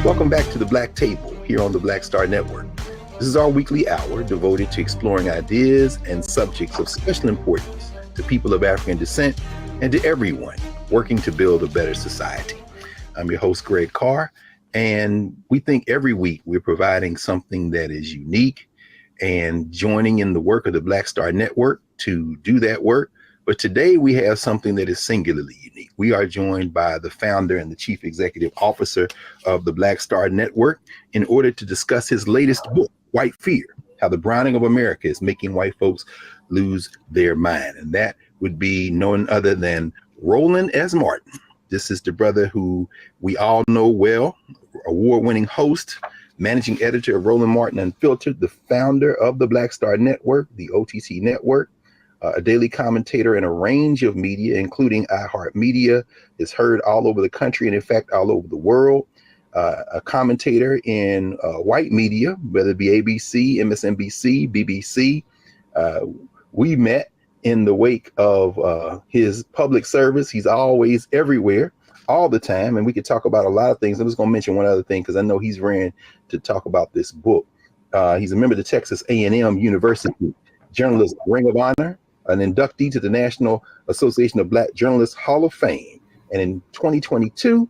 Welcome back to the Black Table here on the Black Star Network. This is our weekly hour devoted to exploring ideas and subjects of special importance to people of African descent and to everyone working to build a better society. I'm your host, Greg Carr, and we think every week we're providing something that is unique and joining in the work of the Black Star Network to do that work. But today we have something that is singularly unique. We are joined by the founder and the chief executive officer of the Black Star Network in order to discuss his latest book, White Fear: How the Browning of America is Making White Folks Lose Their Mind. And that would be none other than Roland S. Martin. This is the brother who we all know well, award-winning host, managing editor of Roland Martin Unfiltered, the founder of the Black Star Network, the OTC Network, a daily commentator in a range of media, including iHeartMedia, is heard all over the country and, in fact, all over the world. A commentator in white media, whether it be ABC, MSNBC, BBC. We met in the wake of his public service. He's always everywhere, all the time, and we could talk about a lot of things. I'm just going to mention one other thing because I know he's ran to talk about this book. He's a member of the Texas A&M University Journalist Ring of Honor, an inductee to the National Association of Black Journalists Hall of Fame, and in 2022,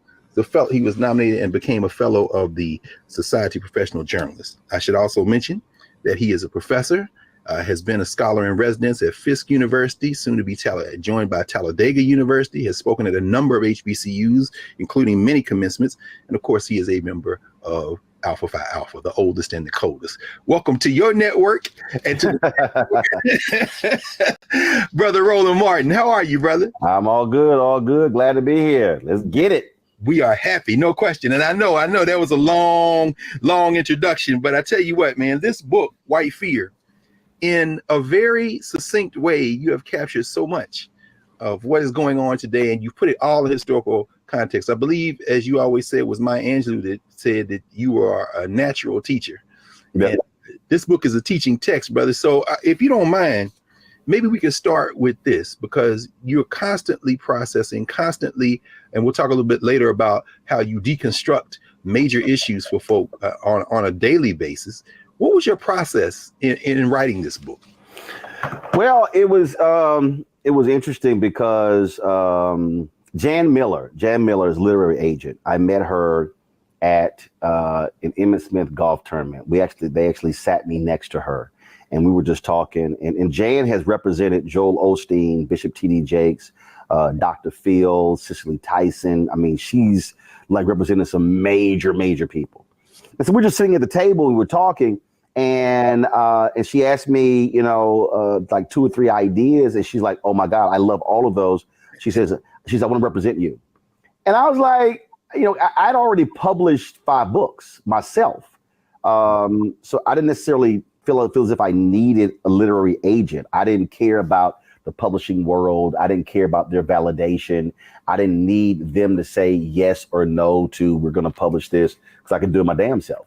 He was nominated and became a fellow of the Society of Professional Journalists. I should also mention that he is a professor, has been a scholar in residence at Fisk University, soon to be joined by Talladega University, has spoken at a number of HBCUs, including many commencements. And of course, he is a member of Alpha Phi Alpha, the oldest and the coldest. Welcome to your network and to Brother Roland Martin. How are you, brother? I'm all good, all good. Glad to be here. Let's get it. We are happy, no question. And I know that was a long introduction, but I tell you what, man, this book, White Fear, in a very succinct way, you have captured so much of what is going on today, and you put it all in historical context. I believe, as you always said, it was Maya Angelou that said that you are a natural teacher. Yep. And this book is a teaching text, brother. So if you don't mind, maybe we can start with this, because you're constantly processing, and we'll talk a little bit later about how you deconstruct major issues for folk on a daily basis. What was your process in writing this book? Well, it was interesting because Jan Miller is literary agent. I met her at an Emmett Smith golf tournament. They actually sat me next to her, and we were just talking. And Jan has represented Joel Osteen, Bishop T.D. Jakes, Dr. Phil, Cicely Tyson. I mean, she's like represented some major people. And so we're just sitting at the table, we were talking, and she asked me, like 2 or 3 ideas, and she's like, "Oh my God, I love all of those." She's I want to represent you. And I was like, I'd already published 5 books myself. So I didn't necessarily feel as if I needed a literary agent. I didn't care about the publishing world. I didn't care about their validation. I didn't need them to say yes or no to, we're going to publish this, because I could do it my damn self.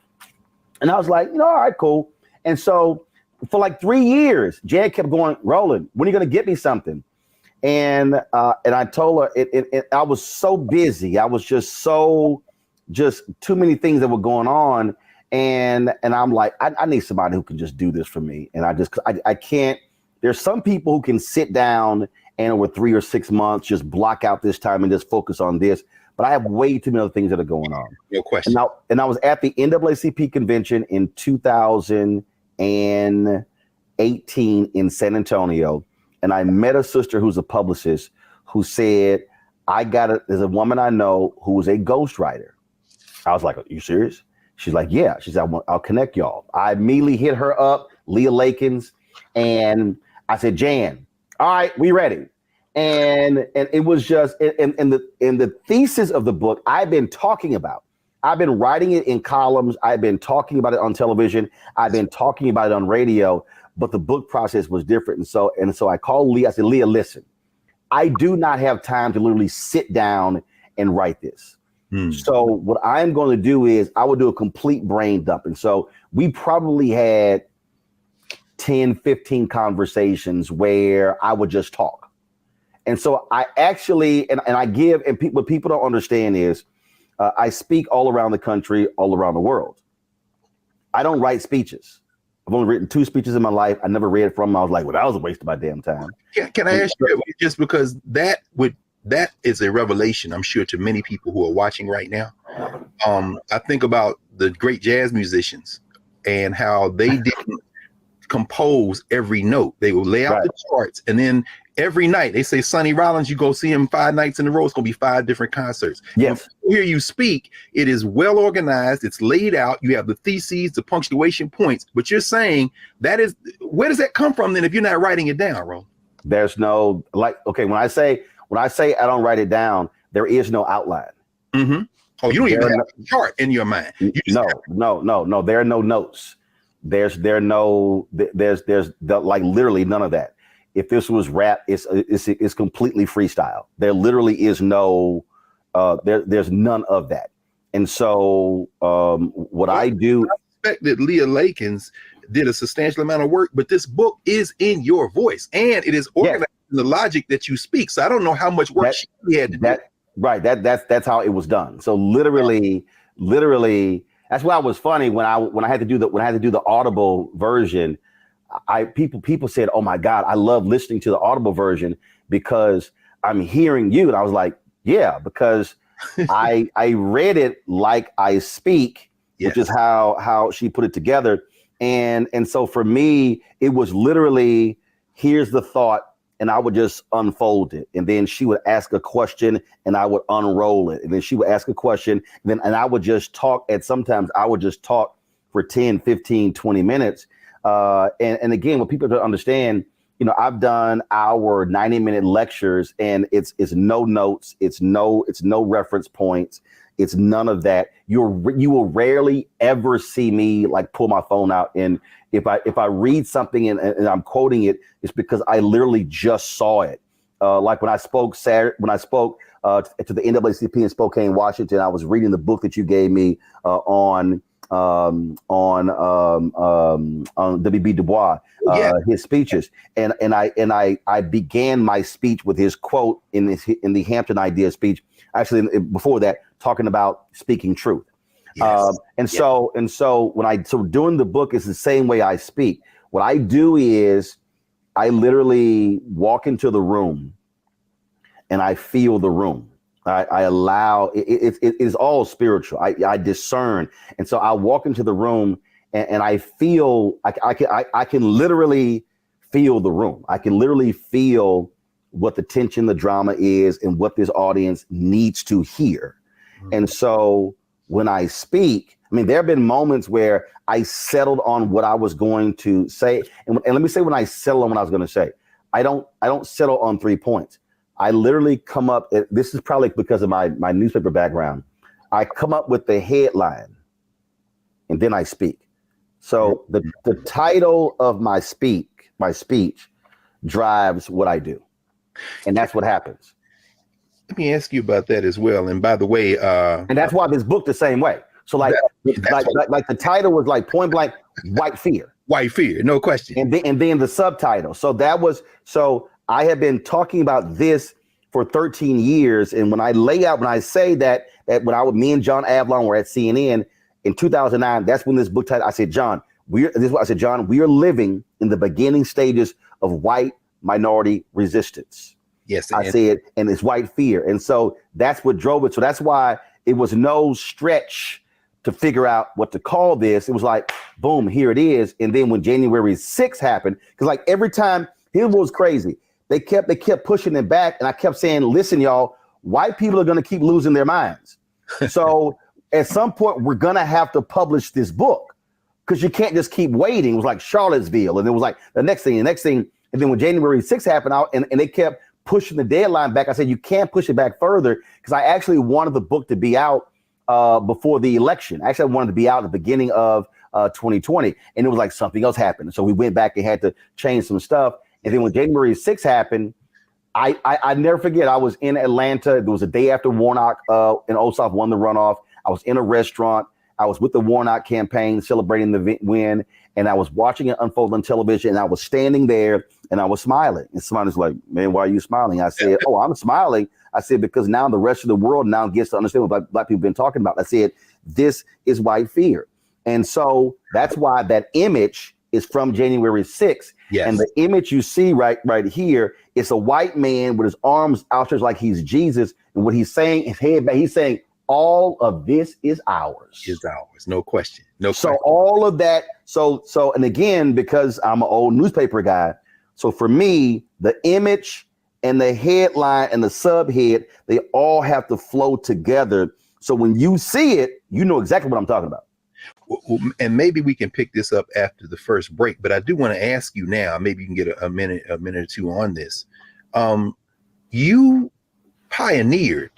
And I was like, all right, cool. And so for like 3 years, Jan kept going, "Roland, when are you going to get me something?" And I told her, I was so busy. I was just too many things that were going on. And I'm like, I need somebody who can just do this for me. And I can't. There's some people who can sit down and over 3 or 6 months just block out this time and just focus on this. But I have way too many other things that are going on. No question. And I was at the NAACP convention in 2018 in San Antonio. And I met a sister who's a publicist who said, there's a woman I know who is a ghostwriter. I was like, "Are you serious?" She's like, "Yeah." She said, "I'll connect y'all." I immediately hit her up, Leah Lakins, and I said, "Jan, all right, we ready." And it was just, and the thesis of the book I've been talking about. I've been writing it in columns. I've been talking about it on television. I've been talking about it on radio, but the book process was different. And so I called Leah. I said, "Leah, listen, I do not have time to literally sit down and write this. So what I'm going to do is I will do a complete brain dump." And so we probably had 10, 15 conversations where I would just talk. And so I actually, what people don't understand is I speak all around the country, all around the world. I don't write speeches. I've only written 2 speeches in my life. I never read from them. I was like, well, that was a waste of my damn time. Can I ask you, just because that is a revelation, I'm sure, to many people who are watching right now. I think about the great jazz musicians and how they didn't compose every note. They would lay out the charts, and then every night they say, "Sonny Rollins, you go see him 5 nights in a row. It's going to be 5 different concerts." Yes. When you hear you speak, it is well organized. It's laid out. You have the theses, the punctuation points. But you're saying where does that come from then if you're not writing it down, Ro? There's no, when I say I don't write it down, there is no outline. Mm-hmm. Oh, you don't even have a chart in your mind. No. There are no notes. There's literally none of that. If this was rap, it's completely freestyle. There literally is no, there's none of that. And so I do. I suspect that Leah Lakins did a substantial amount of work, but this book is in your voice and it is organized in the logic that you speak. So I don't know how much work she had to do. Right. That's how it was done. So literally, that's why it was funny when I had to do the Audible version. People said, "Oh my God, I love listening to the Audible version because I'm hearing you." And I was like, "Yeah, because I read it like I speak, which is how she put it together. And so for me, it was literally, here's the thought, and I would just unfold it. And then she would ask a question and I would unroll it. And then she would ask a question, and I would just talk. And sometimes I would just talk for 10, 15, 20 minutes. And again, what people don't understand, I've done our 90-minute lectures, and it's no notes, it's no reference points, it's none of that. You will rarely ever see me like pull my phone out, and if I read something and I'm quoting it, it's because I literally just saw it. Like when I spoke to the NAACP in Spokane, Washington, I was reading the book that you gave me on W.B. Du Bois, his speeches, and I began my speech with his quote in the Hampton Idea speech. Actually, before that, talking about speaking truth. So doing the book is the same way I speak. What I do is I literally walk into the room and I feel the room. I allow it is all spiritual. I discern. And so I walk into the room and I feel I can literally feel the room. I can literally feel what the tension, the drama is, and what this audience needs to hear. Mm-hmm. And so when I speak, I mean, there have been moments where I settled on what I was going to say. And let me say, when I settle on what I was going to say, I don't settle on 3 points. I literally come up, this is probably because of my newspaper background. I come up with the headline and then I speak. So the title of my speech drives what I do. And that's what happens. Let me ask you about that as well. And by the way, and that's why this book the same way. So like the title was like point blank, white fear. White fear, no question. And then the subtitle. So I have been talking about this for 13 years. And when I say that me and John Avlon were at CNN in 2009, that's when this book title, I said, John, we are living in the beginning stages of white minority resistance. Yes. I said, and it's white fear. And so that's what drove it. So that's why it was no stretch to figure out what to call this. It was like, boom, here it is. And then when January 6th happened, because like every time, here's what was crazy. They kept pushing it back. And I kept saying, listen, y'all, white people are going to keep losing their minds. So at some point, we're going to have to publish this book because you can't just keep waiting. It was like Charlottesville. And it was like the next thing. And then when January 6th happened out and they kept pushing the deadline back, I said, you can't push it back further because I actually wanted the book to be out before the election. Actually, I wanted to be out at the beginning of 2020. And it was like something else happened. So we went back and had to change some stuff. And then when January 6th happened, I never forget, I was in Atlanta. It was a day after Warnock and Ossoff won the runoff. I was in a restaurant. I was with the Warnock campaign celebrating the win. And I was watching it unfold on television. And I was standing there and I was smiling. And somebody's like, man, why are you smiling? I said, oh, I'm smiling. I said, because now the rest of the world now gets to understand what black people have been talking about. I said, this is white fear. And so that's why that image is from January 6th. Yes. And the image you see right here is a white man with his arms outstretched like he's Jesus. And what he's saying, his head back, he's saying, all of this is ours. Is ours. No question. So all of that. So, and again, because I'm an old newspaper guy. So for me, the image and the headline and the subhead, they all have to flow together. So when you see it, you know exactly what I'm talking about. Well, and maybe we can pick this up after the first break, but I do want to ask you now, maybe you can get a minute or two on this. You pioneered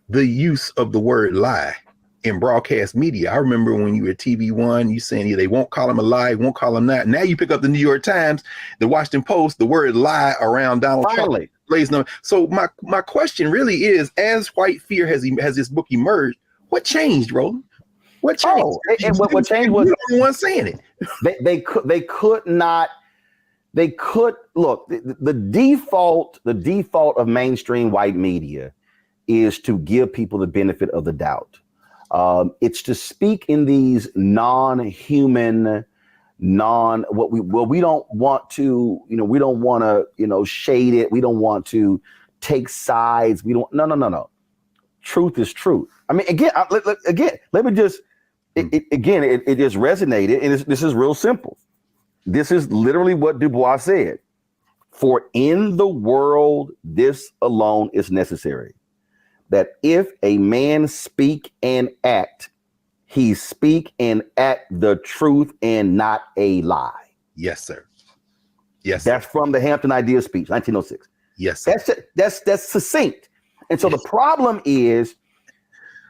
the use of the word lie in broadcast media. I remember when you were at TV One, you saying they won't call him a lie, won't call him that. Now you pick up the New York Times, the Washington Post, the word lie around Donald Trump. So my question really is, as white fear has this book emerged, what changed, Roland? What changed? Oh, and what changed was the one saying it. They could not. They could look. The default of mainstream white media is to give people the benefit of the doubt. It's to speak in these non-human, we don't want to, we don't want to, shade it. We don't want to take sides. No. truth is truth. I mean, again, let me just, it just resonated, and this is real simple. This is literally what Du Bois said. For in the world, this alone is necessary, that if a man speak and act, he speak and act the truth and not a lie. Yes, sir. Yes, that's from the Hampton Ideas speech, 1906. Yes, sir. That's succinct. And so the problem is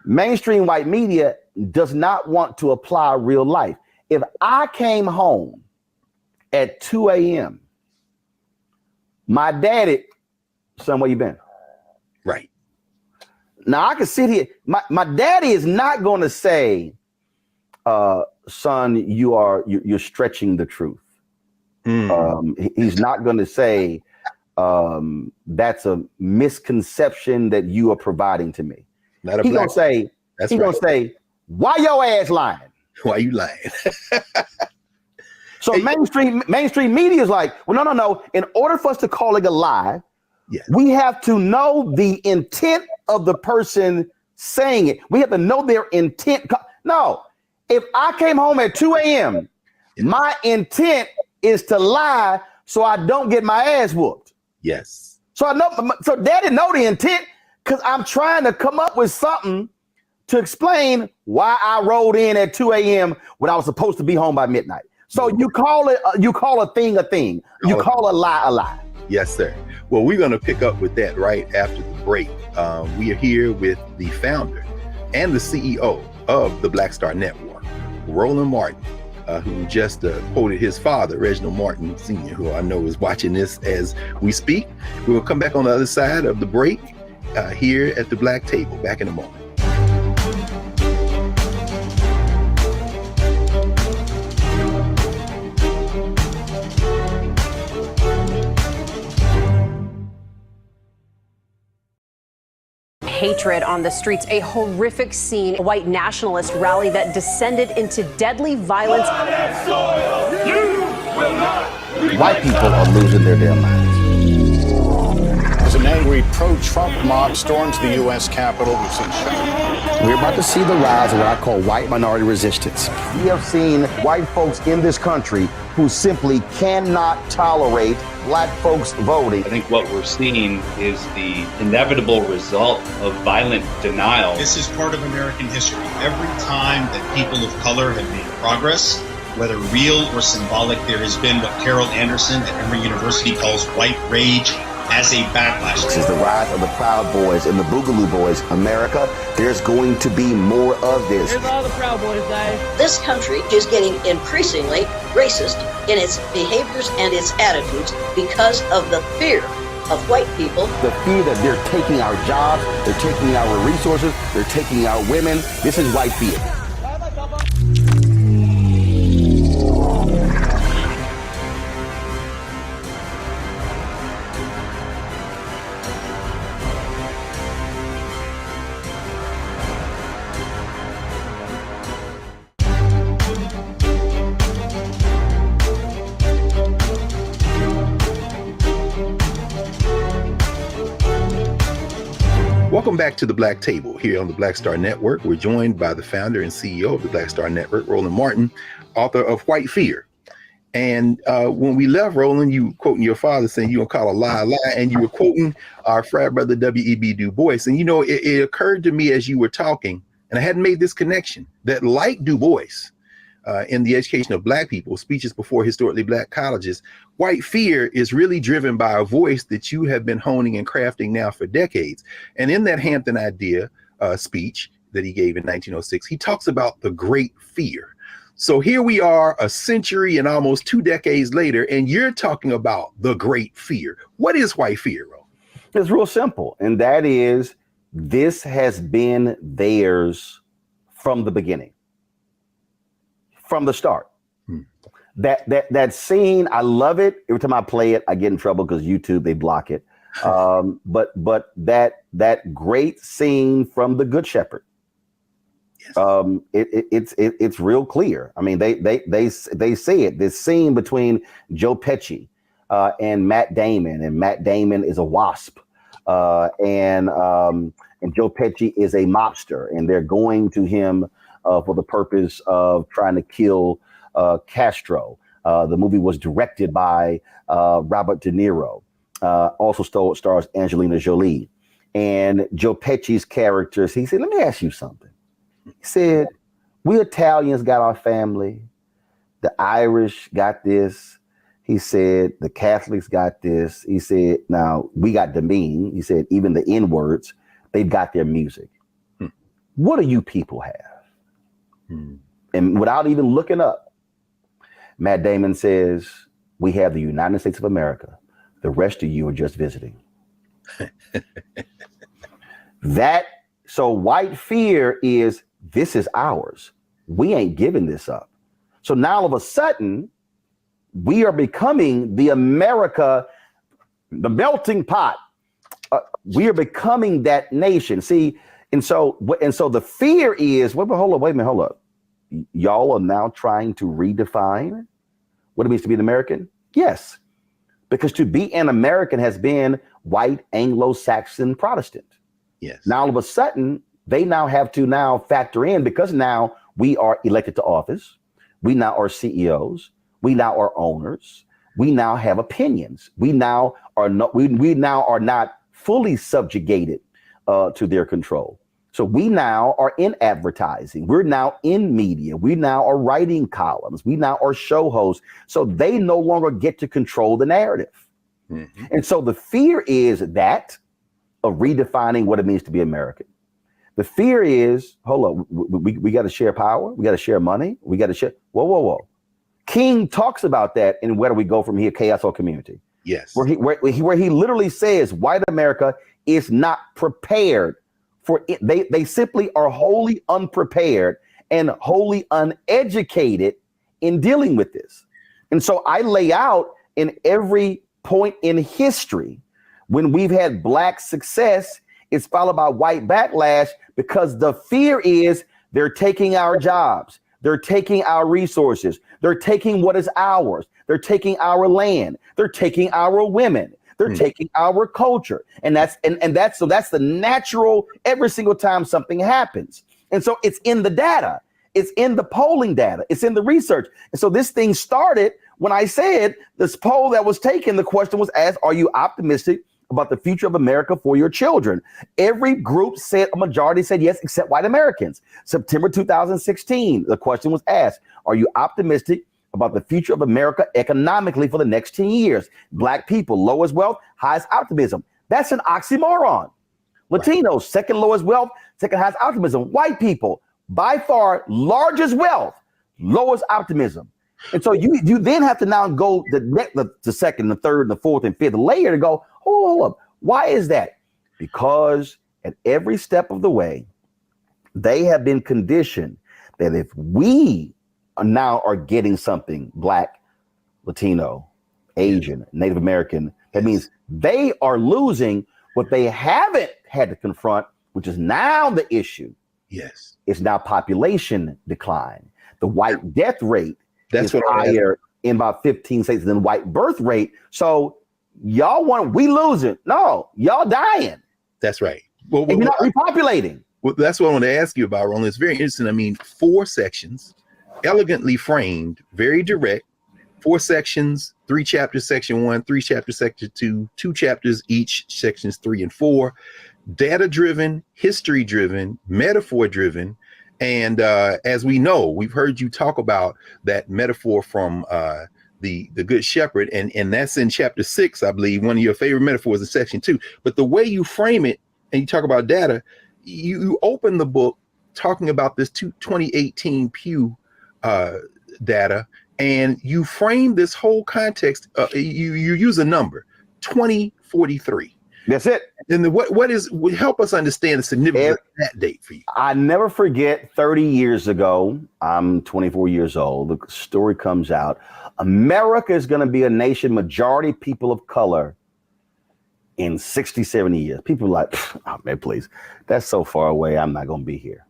mainstream white media does not want to apply real life. If I came home at 2 a.m., my daddy, son, where you been? Right. Now I can sit here. My daddy is not going to say, son, you're stretching the truth. He's not going to say, that's a misconception that you are providing to me. He's going to say, why your ass lying? Why you lying? So mainstream media is like, well, no. In order for us to call it a lie, we have to know the intent of the person saying it. We have to know their intent. No, if I came home at 2 a.m., my intent is to lie so I don't get my ass whooped. Yes. So daddy know the intent because I'm trying to come up with something to explain why I rolled in at 2 a.m. when I was supposed to be home by midnight. So you call a thing a thing. You call a lie a lie. Yes, sir. Well, we're going to pick up with that right after the break. We are here with the founder and the CEO of the Black Star Network, Roland Martin, who just quoted his father, Reginald Martin Sr., who I know is watching this as we speak. We will come back on the other side of the break here at the Black Table. Back in a moment. Hatred on the streets, a horrific scene, a white nationalist rally that descended into deadly violence. White people are losing their damn minds. As an angry pro-Trump mob storms the U.S. Capitol, we've seen shots. We're about to see the rise of what I call white minority resistance. We have seen white folks in this country who simply cannot tolerate black folks voting. I think what we're seeing is the inevitable result of violent denial. This is part of American history. Every time that people of color have made progress, whether real or symbolic, there has been what Carol Anderson at Emory University calls white rage as a backlash. This is the rise of the Proud Boys and the Boogaloo Boys. America, there's going to be more of this. Here's all the Proud Boys, guys. This country is getting increasingly racist in its behaviors and its attitudes because of the fear of white people. The fear that they're taking our jobs, they're taking our resources, they're taking our women. This is white fear. Welcome back to the Black Table here on the Black Star Network. We're joined by the founder and CEO of the Black Star Network, Roland Martin, author of White Fear. And when we left, Roland, you quoting your father saying you don't call a lie a lie, and you were quoting our frat brother W.E.B. Du Bois. And you know, it occurred to me as you were talking, and I hadn't made this connection, that like Du Bois, in the education of black people, speeches before historically black colleges, white fear is really driven by a voice that you have been honing and crafting now for decades. And in that Hampton Idea speech that he gave in 1906, he talks about the great fear. So here we are a century and almost 2 decades later, and you're talking about the great fear. What is white fear, Ro? It's real simple. And that is, this has been theirs from the beginning. From the start. That scene, I love it. Every time I play it, I get in trouble because YouTube, they block it. But that great scene from The Good Shepherd, yes. It's real clear. I mean, they say it. This scene between Joe Pesci and Matt Damon is a wasp, and and Joe Pesci is a mobster, and they're going to him for the purpose of trying to kill Castro. The movie was directed by Robert De Niro. Also stars Angelina Jolie. And Joe Pesci's characters, he said, let me ask you something. He said, we Italians got our family. The Irish got this. He said, the Catholics got this. He said, now we got the mean. He said, even the N-words, they've got their music. What do you people have? And without even looking up, Matt Damon says, we have the United States of America. The rest of you are just visiting. So white fear is, this is ours. We ain't giving this up. So now all of a sudden, we are becoming the America, the melting pot. We are becoming that nation. See, and so the fear is, wait a minute, hold up. Y'all are now trying to redefine what it means to be an American? Yes. Because to be an American has been white, Anglo-Saxon, Protestant. Yes. Now all of a sudden, they now have to now factor in, because now we are elected to office. We now are CEOs. We now are owners. We now have opinions. We now are not fully subjugated to their control. So we now are in advertising. We're now in media. We now are writing columns. We now are show hosts. So they no longer get to control the narrative. Mm-hmm. And so the fear is that of redefining what it means to be American. The fear is, hold up, we got to share power. We got to share money. We got to share. Whoa. King talks about that in Where Do We Go From Here, Chaos or Community. Yes. Where he literally says white America is not prepared for it. They simply are wholly unprepared and wholly uneducated in dealing with this. And so I lay out in every point in history when we've had black success, it's followed by white backlash, because the fear is they're taking our jobs. They're taking our resources. They're taking what is ours. They're taking our land. They're taking our women. They're taking our culture. And that's the natural every single time something happens. And so it's in the data. It's in the polling data. It's in the research. And so this thing started when I said this poll that was taken, the question was asked, are you optimistic about the future of America for your children? Every group said, a majority said yes, except white Americans. September 2016, the question was asked, are you optimistic about the future of America economically for the next 10 years? Black people, lowest wealth, highest optimism. That's an oxymoron. Latinos, second lowest wealth, second highest optimism. White people, by far largest wealth, lowest optimism. And so you then have to now go the second, the third, the fourth, and fifth layer to go, hold up. Why is that? Because at every step of the way, they have been conditioned that if we now are getting something Black, Latino, Asian, Native American, that means they are losing what they haven't had to confront, which is now the issue. Yes. It's now population decline. The white death rate is higher in about 15 states than white birth rate. So y'all we losing. No, y'all dying. That's right. And you're not repopulating. Well, that's what I want to ask you about, Roland. It's very interesting. I mean, 4 sections, elegantly framed, very direct. 4 sections, 3 chapters, section 1, 3 chapters, section 2, 2 chapters each, sections 3 and 4. Data-driven, history-driven, metaphor-driven. And as we know, we've heard you talk about that metaphor from the Good Shepherd, and that's in chapter 6, I believe, one of your favorite metaphors in section 2. But the way you frame it, and you talk about data, you open the book talking about this 2018 Pew data, and you frame this whole context. You use a number, 2043. That's it. And would help us understand the significance of that date for you. I never forget 30 years ago, I'm 24 years old, the story comes out, America is going to be a nation, majority people of color in 60, 70 years. People are like, oh man, please, that's so far away, I'm not going to be here.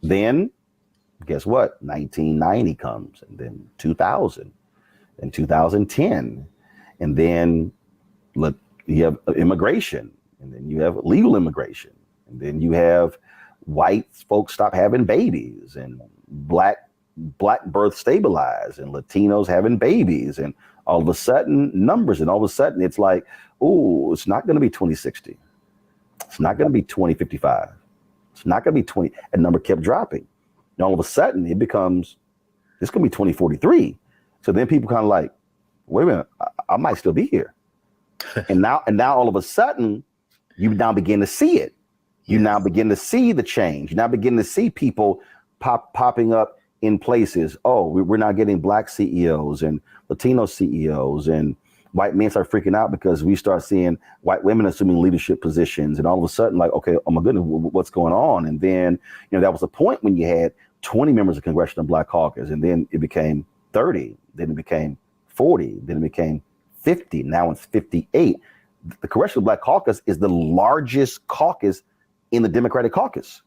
Then, guess what? 1990 comes, and then 2000, and 2010, and then you have immigration, and then you have legal immigration, And then you have white folks stop having babies, and black birth stabilize, and Latinos having babies, and all of a sudden numbers, and all of a sudden it's like, oh, it's not going to be 2060. It's not going to be 2055. It's not going to be 20. And number kept dropping. And all of a sudden it becomes, it's going to be 2043. So then people kind of like, wait a minute, I might still be here. and now all of a sudden you now begin to see it. You now begin to see the change. You now begin to see people popping up in places. Oh, we're now getting black CEOs and Latino CEOs, and white men start freaking out because we start seeing white women assuming leadership positions. And all of a sudden, like, okay, oh my goodness, what's going on? And then, that was a point when you had 20 members of Congressional Black Caucus, and then it became 30, then it became 40, then it became 50. Now it's 58. The Congressional Black Caucus is the largest caucus in the Democratic caucus.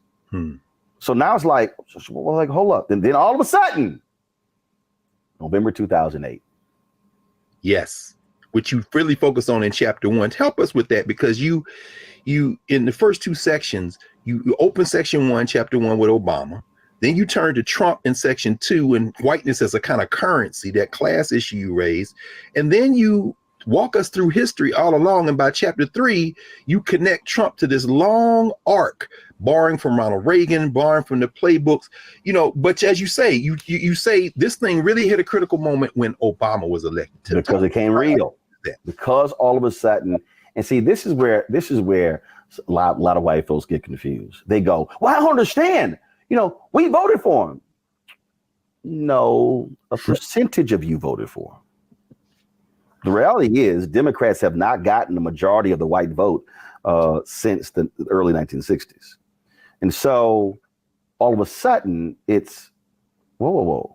So now it's like, hold up. And then all of a sudden, November 2008. Yes, which you really focus on in chapter 1. Help us with that, because you in the first 2 sections, you open section 1, chapter 1 with Obama. Then you turn to Trump in section 2 and whiteness as a kind of currency, that class issue you raised. And then you walk us through history all along. And by chapter 3, you connect Trump to this long arc, borrowing from Ronald Reagan, borrowing from the playbooks, but as you say, you say this thing really hit a critical moment when Obama was elected. Because it came real. Because all of a sudden, and see, this is where a lot of white folks get confused. They go, well, I don't understand. We voted for him. No, a percentage of you voted for him. The reality is Democrats have not gotten the majority of the white vote since the early 1960s. And so all of a sudden it's, whoa,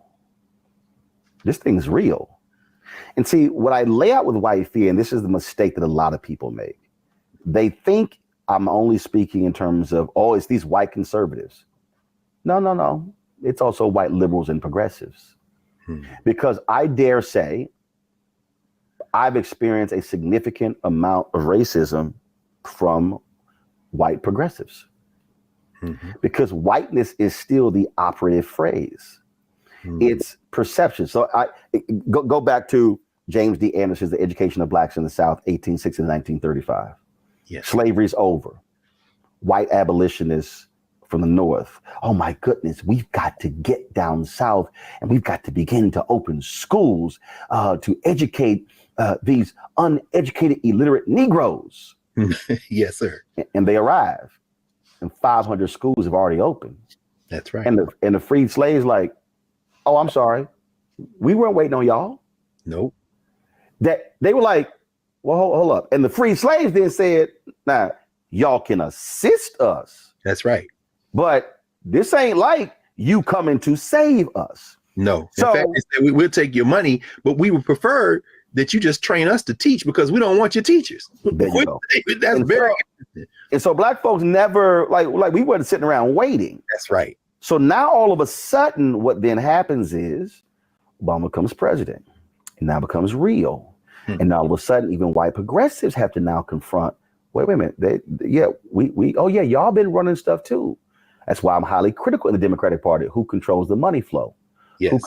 this thing's real. And see, what I lay out with white fear, and this is the mistake that a lot of people make, they think I'm only speaking in terms of, it's these white conservatives. No. It's also white liberals and progressives. Because I dare say I've experienced a significant amount of racism from white progressives. Because whiteness is still the operative phrase. It's perception. So I go back to James D. Anderson's The Education of Blacks in the South, 1860 to 1935. Yes. Slavery's over. White abolitionists from the North. Oh my goodness, we've got to get down South, and we've got to begin to open schools to educate these uneducated, illiterate Negroes. Yes, sir. And they arrive, and 500 schools have already opened. That's right. And the freed slaves like, oh, I'm sorry, we weren't waiting on y'all. Nope. That they were like, well, hold up. And the freed slaves then said, now y'all can assist us. That's right. But this ain't like you coming to save us. No. So, in fact, they said, we'll take your money, but we would prefer that you just train us to teach, because we don't want your teachers. There you go. That's very interesting. And so black folks never, like we weren't sitting around waiting. That's right. So now all of a sudden, what then happens is Obama becomes president, and now becomes real. And now all of a sudden, even white progressives have to now confront, wait a minute, y'all been running stuff too. That's why I'm highly critical in the Democratic Party. Who controls the money flow? Yes. Who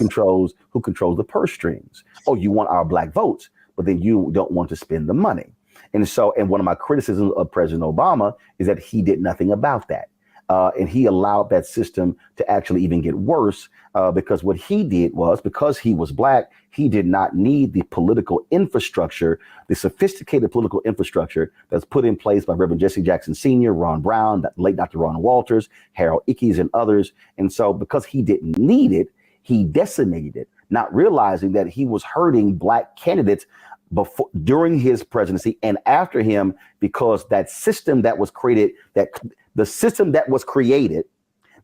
controls the purse strings? Oh, you want our black votes, but then you don't want to spend the money. And one of my criticisms of President Obama is that he did nothing about that. And he allowed that system to actually even get worse, because what he did was, because he was black, he did not need the political infrastructure, the sophisticated political infrastructure that's put in place by Reverend Jesse Jackson Sr., Ron Brown, late Dr. Ron Walters, Harold Ickes, and others. And so because he didn't need it, he decimated it, not realizing that he was hurting black candidates during his presidency and after him, because that system that was created, the system that was created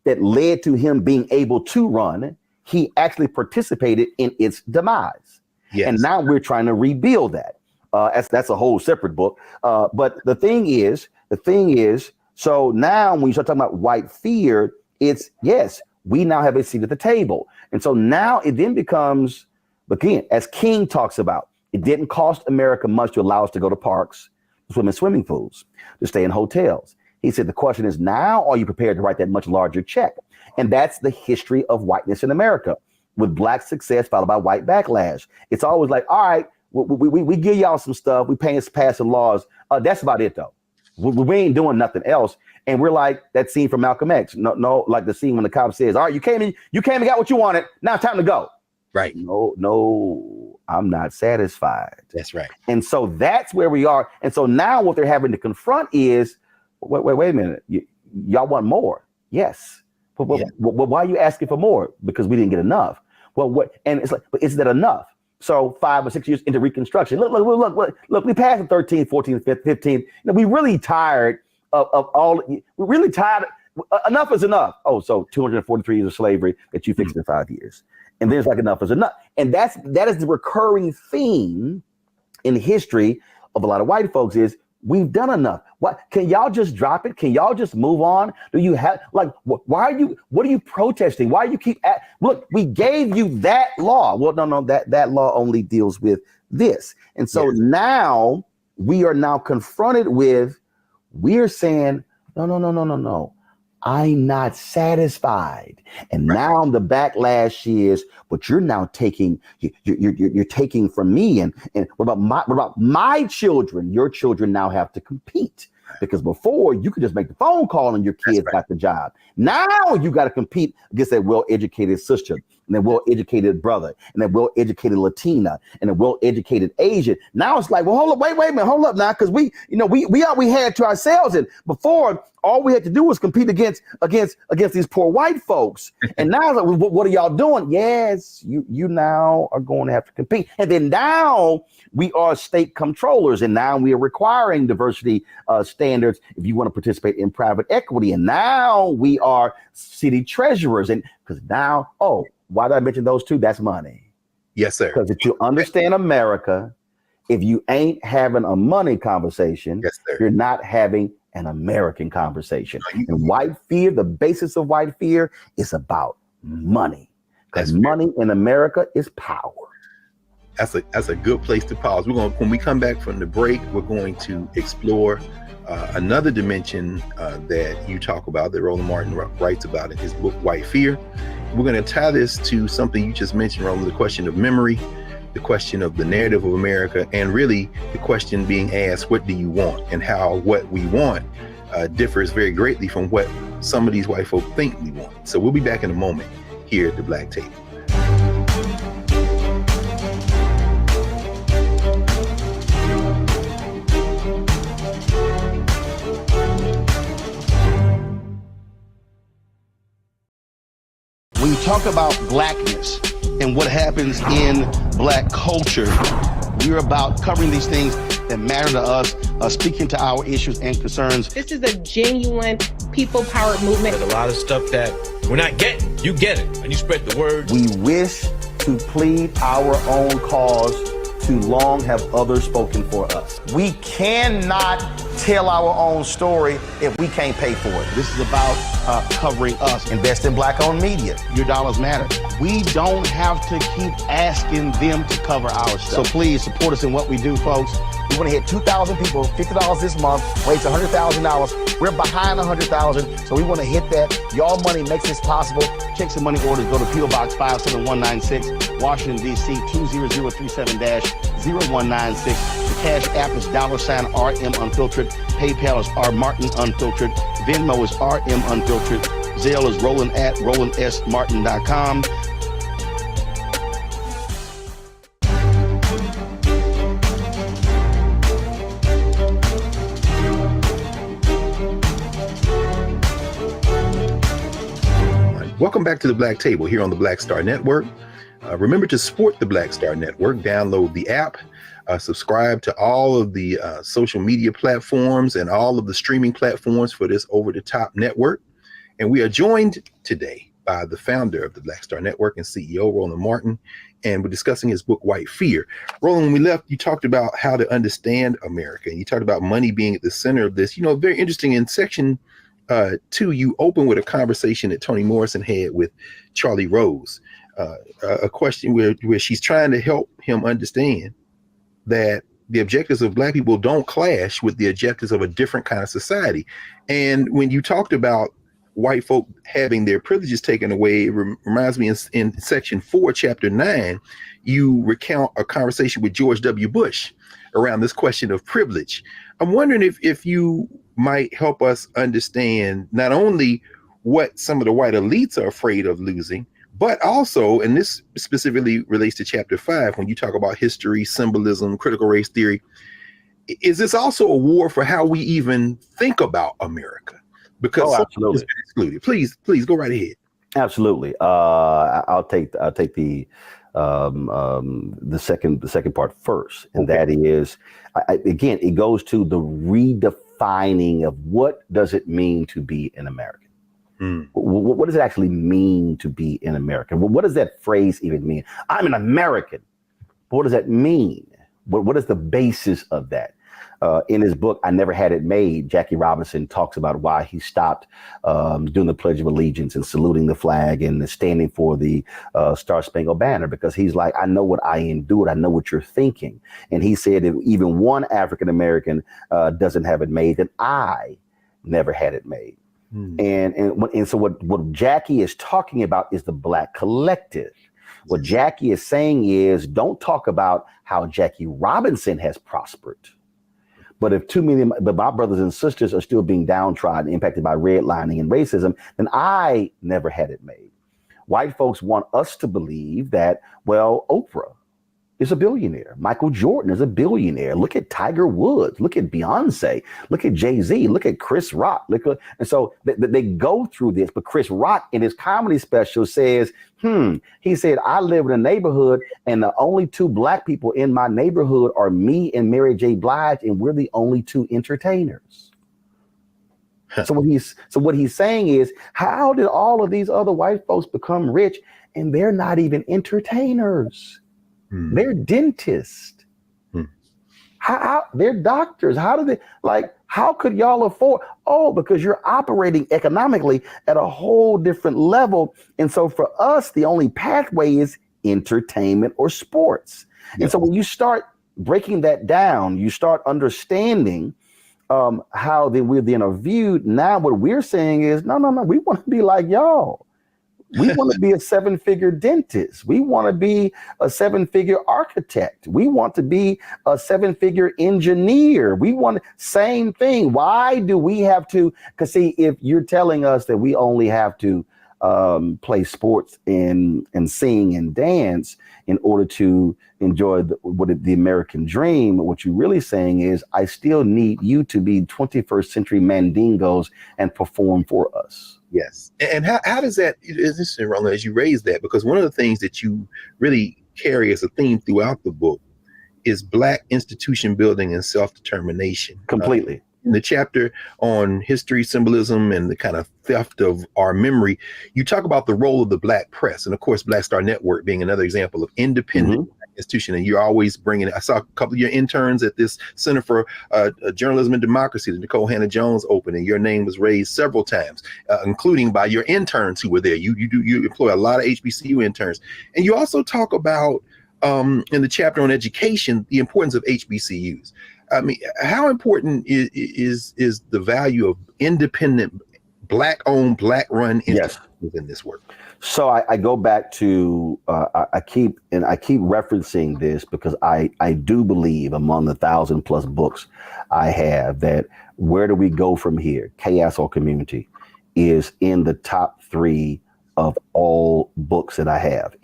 that led to him being able to run, he actually participated in its demise. Yes. And now we're trying to rebuild that. That's a whole separate book. But the thing is, so now when you start talking about white fear, it's, yes, we now have a seat at the table. And so now it then becomes, again, as King talks about, it didn't cost America much to allow us to go to parks, swim in swimming pools, to stay in hotels. He said, the question is now, are you prepared to write that much larger check? And that's the history of whiteness in America, with black success followed by white backlash. It's always like, all right, we give y'all some stuff. We pass some laws. That's about it, though. We ain't doing nothing else. And we're like that scene from Malcolm X. No, like the scene when the cop says, all right, you came and got what you wanted. Now it's time to go. Right. No, I'm not satisfied. That's right. And so that's where we are. And so now what they're having to confront is, wait a minute. Y'all want more? Yes. But why are you asking for more? Because we didn't get enough. Well, what? And it's like, but is that enough? So 5 or 6 years into Reconstruction, look, we passed the 13th, 14th, 15th. We really tired of all. We're really tired. Enough is enough. Oh, so 243 years of slavery that you fixed in 5 years. And there's like enough is enough. And that is the recurring theme in history of a lot of white folks is we've done enough. What can y'all just drop it? Can y'all just move on? Do you have what are you protesting? Why you keep look, we gave you that law. Well, no, that law only deals with this. And so now we are now confronted with, we're saying, no. I'm not satisfied. And now the backlash is, but you're now taking, you're taking from me. And what about my children? Your children now have to compete. Because before you could just make the phone call and your kids got the job. Now you got to compete against that well-educated sister and that well-educated brother and that well-educated Latina and a well-educated Asian. Now it's like, well, hold up, wait a minute, hold up now, because we had to ourselves. And before, all we had to do was compete against these poor white folks. And now it's like, what are y'all doing? Yes, you now are going to have to compete. And then now we are state controllers, and now we are requiring diversity standards if you want to participate in private equity. And now we are city treasurers. And because now, why did I mention those two? That's money. Yes, sir. Because if you understand America, if you ain't having a money conversation, you're not having an American conversation. And white fear, the basis of white fear is about money. Because money in America is power. That's a good place to pause. When we come back from the break, we're going to explore another dimension that you talk about, that Roland Martin writes about in his book, White Fear. We're going to tie this to something you just mentioned, Roland, the question of memory, the question of the narrative of America, and really the question being asked, what do you want? And how what we want differs very greatly from what some of these white folk think we want. So we'll be back in a moment here at the Black Table. When you talk about blackness and what happens in black culture, we're about covering these things that matter to us, speaking to our issues and concerns. This is a genuine people-powered movement. There's a lot of stuff that we're not getting. You get it, and you spread the word. We wish to plead our own cause. Too long have others spoken for us. We cannot tell our own story if we can't pay for it. This is about covering us. Invest in black-owned media. Your dollars matter. We don't have to keep asking them to cover our stuff. So please support us in what we do, folks. We want to hit 2,000 people, $50 this month, raise $100,000. We're behind 100,000, so we want to hit that. Y'all money makes this possible. Check some money orders. Go to P.O. Box 57196, Washington, D.C. 20037-0196. The Cash App is $RM Unfiltered. PayPal is R Martin Unfiltered. Venmo is RM Unfiltered. Zelle is Roland at RolandSMartin.com. Welcome back to the Black Table here on the Black Star Network. Remember to support the Black Star Network. Download the app, subscribe to all of the social media platforms and all of the streaming platforms for this over-the-top network. And we are joined today by the founder of the Black Star Network and CEO, Roland Martin, and we're discussing his book, White Fear. Roland, when we left, you talked about how to understand America, and you talked about money being at the center of this. You know, very interesting. In section 2, you open with a conversation that Toni Morrison had with Charlie Rose, a question where she's trying to help him understand that the objectives of Black people don't clash with the objectives of a different kind of society. And when you talked about white folk having their privileges taken away, it reminds me in section 4, chapter 9, you recount a conversation with George W. Bush around this question of privilege. I'm wondering if you might help us understand not only what some of the white elites are afraid of losing, but also, and this specifically relates to chapter 5, when you talk about history, symbolism, critical race theory, is this also a war for how we even think about America? Because absolutely. Excluded. Please go right ahead. Absolutely. I'll take the second part first, and that is, again, it goes to the redefining of what does it mean to be an American. What does it actually mean to be an American? What does that phrase even mean? I'm an American. What does that mean? What is the basis of that? In his book, I Never Had It Made, Jackie Robinson talks about why he stopped doing the Pledge of Allegiance and saluting the flag and standing for the Star Spangled Banner, because he's like, I know what I endured. I know what you're thinking. And he said, if even one African American doesn't have it made, then I never had it made. And so what Jackie is talking about is the Black collective. What Jackie is saying is, don't talk about how Jackie Robinson has prospered. But if but my brothers and sisters are still being downtrodden, impacted by redlining and racism, then I never had it made. White folks want us to believe that, well, Oprah is a billionaire. Michael Jordan is a billionaire. Look at Tiger Woods. Look at Beyonce. Look at Jay-Z. Look at Chris Rock. And so they go through this. But Chris Rock in his comedy special says, he said, I live in a neighborhood and the only two Black people in my neighborhood are me and Mary J. Blige, and we're the only two entertainers. So what he's saying is, how did all of these other white folks become rich and they're not even entertainers? They're dentists. How they're doctors. How do they, how could y'all afford? Oh, because you're operating economically at a whole different level. And so for us, the only pathway is entertainment or sports. And so when you start breaking that down, you start understanding how we're then viewed. Now what we're saying is, no, we want to be like y'all. We want to be a 7-figure dentist. We want to be a 7-figure architect. We want to be a 7-figure engineer. We want same thing. Why do we have to? Because see, if you're telling us that we only have to play sports and sing and dance in order to enjoy the American dream, what you're really saying is, I still need you to be 21st century mandingos and perform for us. Yes. And how does that, is interesting, Roland, as you raise that, because one of the things that you really carry as a theme throughout the book is Black institution building and self-determination. Completely. In the chapter on history, symbolism, and the kind of theft of our memory, you talk about the role of the Black press. And of course, Black Star Network being another example of independent institution. And you're always bringing it. I saw a couple of your interns at this Center for Journalism and Democracy, the Nicole Hannah-Jones Open, and your name was raised several times, including by your interns who were there. You employ a lot of HBCU interns. And you also talk about, in the chapter on education, the importance of HBCUs. I mean, how important is the value of independent, Black-owned, Black-run institutions in this work? So I go back to I keep referencing this because I do believe, among the 1,000+ books I have, that where do we go from here? Chaos or Community is in the top 3 of all books that I have.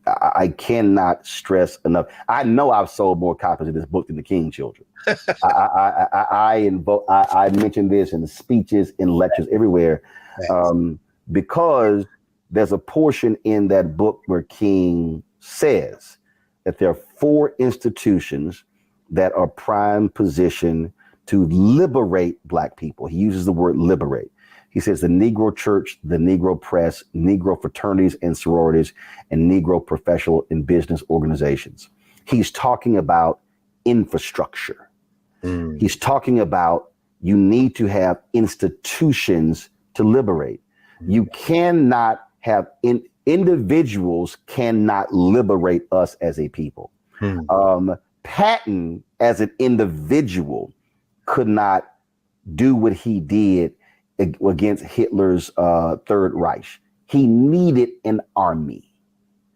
I cannot stress enough. I know I've sold more copies of this book than the King Children. I mentioned this in the speeches, in lectures, everywhere, because there's a portion in that book where King says that there are 4 institutions that are prime position to liberate Black people. He uses the word liberate. He says the Negro Church, the Negro Press, Negro fraternities and sororities, and Negro professional and business organizations. He's talking about infrastructure. He's talking about you need to have institutions to liberate. You cannot have individuals cannot liberate us as a people. Patton, as an individual, could not do what he did against Hitler's Third Reich. He needed an army.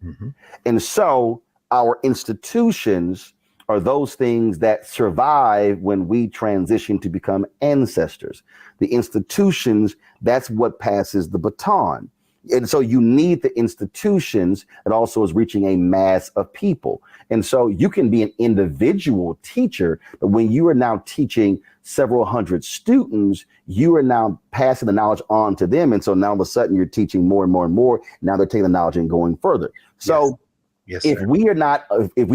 Mm-hmm. And so our institutions are those things that survive when we transition to become ancestors. The institutions, that's what passes the baton. And so you need the institutions that also is reaching a mass of people. And so you can be an individual teacher, but when you are now teaching several hundred students, you are now passing the knowledge on to them. And so now all of a sudden you're teaching more and more and more. Now they're taking the knowledge and going further. So yes, if we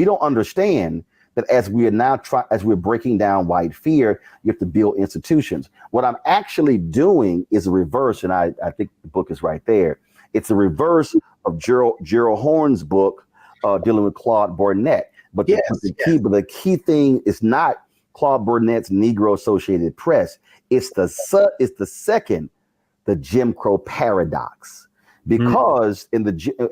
don't understand that as we are now as we're breaking down white fear, you have to build institutions. What I'm actually doing is a reverse, and I think the book is right there. It's a reverse of Gerald Horne's book dealing with Claude Burnett. But the key thing is not Claude Burnett's Negro Associated Press. It's the second, the Jim Crow paradox. Because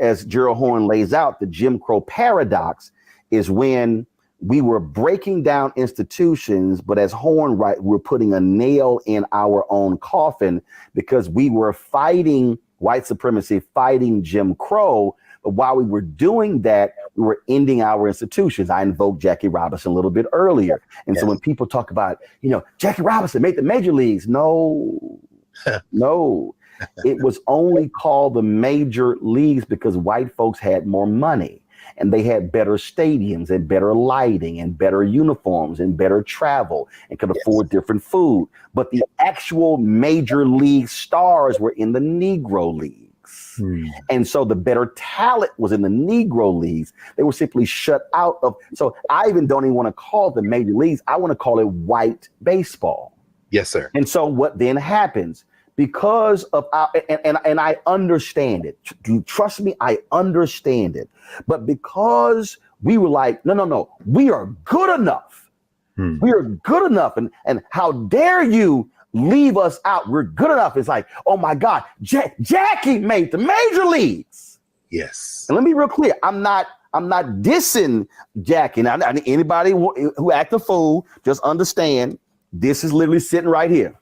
as Gerald Horne lays out, the Jim Crow paradox is when we were breaking down institutions, but as Horne we're putting a nail in our own coffin because we were fighting white supremacy, fighting Jim Crow. But while we were doing that, we were ending our institutions. I invoked Jackie Robinson a little bit earlier. And so when people talk about, Jackie Robinson made the major leagues, no. It was only called the major leagues because white folks had more money. And they had better stadiums and better lighting and better uniforms and better travel and could afford different food. But the actual major league stars were in the Negro leagues. And so the better talent was in the Negro leagues. They were simply shut out of. So I even don't even want to call it the major leagues. I want to call it white baseball. Yes, sir. And so what then happens? Because of and I understand it. Trust me, I understand it. But because we were like, no, we are good enough. We are good enough. And how dare you leave us out? We're good enough. It's like, oh my God, Jackie made the major leagues. Yes. And let me be real clear. I'm not dissing Jackie. Now, anybody who act a fool, just understand this is literally sitting right here.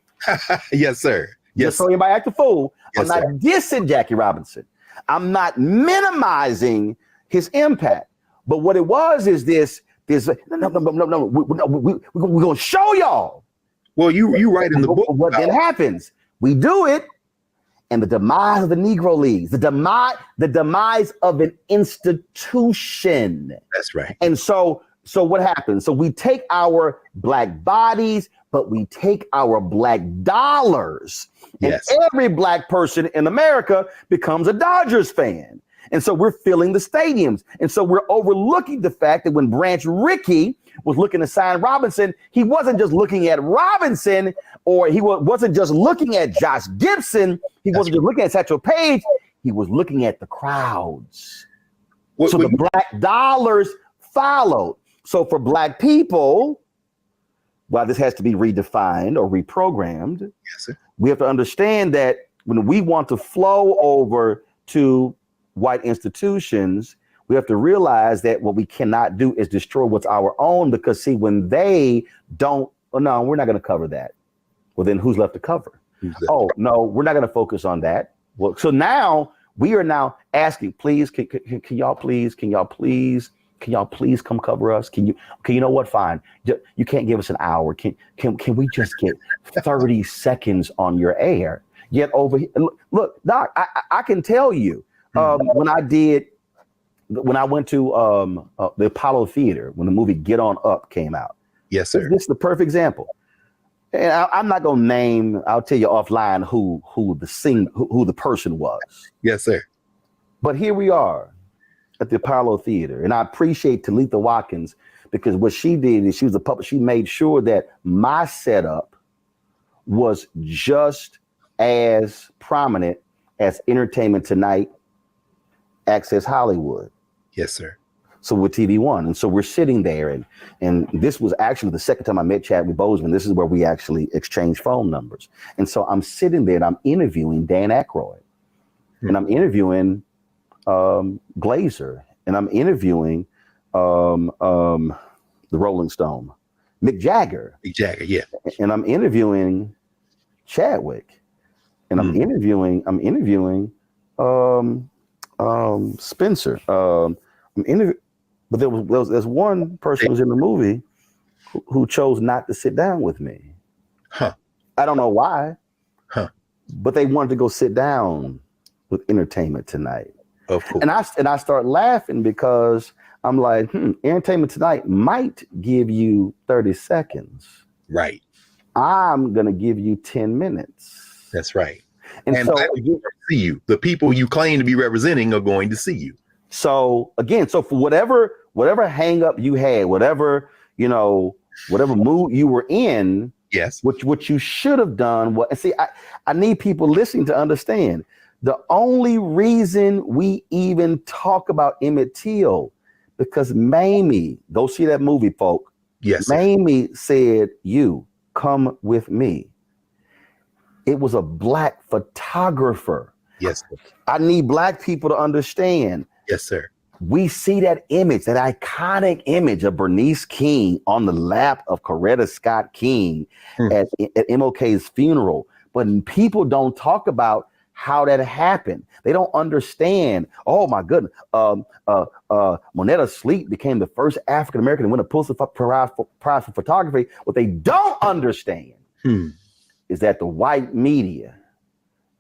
Yes, sir. Yes. Just so anybody act a fool. Yes, I'm not dissing Jackie Robinson. I'm minimizing his impact. But what it was is this no, we're gonna show y'all. Well, you write in the book what then happens. We do it, and the demise of the Negro Leagues, the demise of an institution. That's right. And so what happens? So we take our black bodies, but we take our black dollars. And every black person in America becomes a Dodgers fan. And so we're filling the stadiums. And so we're overlooking the fact that when Branch Rickey was looking to sign Robinson, he wasn't just looking at Robinson, or he wasn't just looking at Josh Gibson. He wasn't just looking at Satchel Paige. He was looking at the crowds. So the black dollars followed. So for black people, while this has to be redefined or reprogrammed, we have to understand that when we want to flow over to white institutions, we have to realize that what we cannot do is destroy what's our own, because see, when they don't, no, we're not going to cover that. Well, then who's left to cover? Oh, no, we're not going to focus on that. Well, so now we are now asking, please, can y'all please come cover us? Can you know what? Fine. You can't give us an hour. Can we just get 30 seconds on your air? Get over here. Look, Doc, I can tell you, when I went to the Apollo Theater, when the movie Get On Up came out. Yes, sir. This is the perfect example. And I'm not gonna name, I'll tell you offline who the person was. Yes, sir. But here we are at the Apollo Theater. And I appreciate Talitha Watkins, because what she did is she was a puppet. She made sure that my setup was just as prominent as Entertainment Tonight, Access Hollywood. Yes, sir. So with TV One. And so we're sitting there, and this was actually the second time I met Chadwick Boseman. This is where we actually exchanged phone numbers. And so I'm sitting there and I'm interviewing Dan Aykroyd, and I'm interviewing Glazer, and I'm interviewing the Rolling Stone, Mick Jagger. Mick Jagger, yeah. And I'm interviewing Chadwick, and I'm interviewing Spencer. But there's one person who's in the movie who chose not to sit down with me. Huh. I don't know why. Huh. But they wanted to go sit down with Entertainment Tonight. Of course. And I start laughing because I'm like, Entertainment Tonight might give you 30 seconds. Right. I'm gonna give you 10 minutes. That's right. And so see you. The people you claim to be representing are going to see you. So again, so for whatever hang up you had, whatever mood you were in, yes, what you should have done. I need people listening to understand the only reason we even talk about Emmett Till, because Mamie, go see that movie, folk. Yes, Mamie said, "You come with me." It was a black photographer. Yes, sir. I need black people to understand. Yes, sir. We see that image, that iconic image of Bernice King on the lap of Coretta Scott King at MLK's funeral. But people don't talk about how that happened. They don't understand. Oh my goodness. Monetta Sleep became the first African-American to win a Pulitzer Prize for photography. What they don't understand is that the white media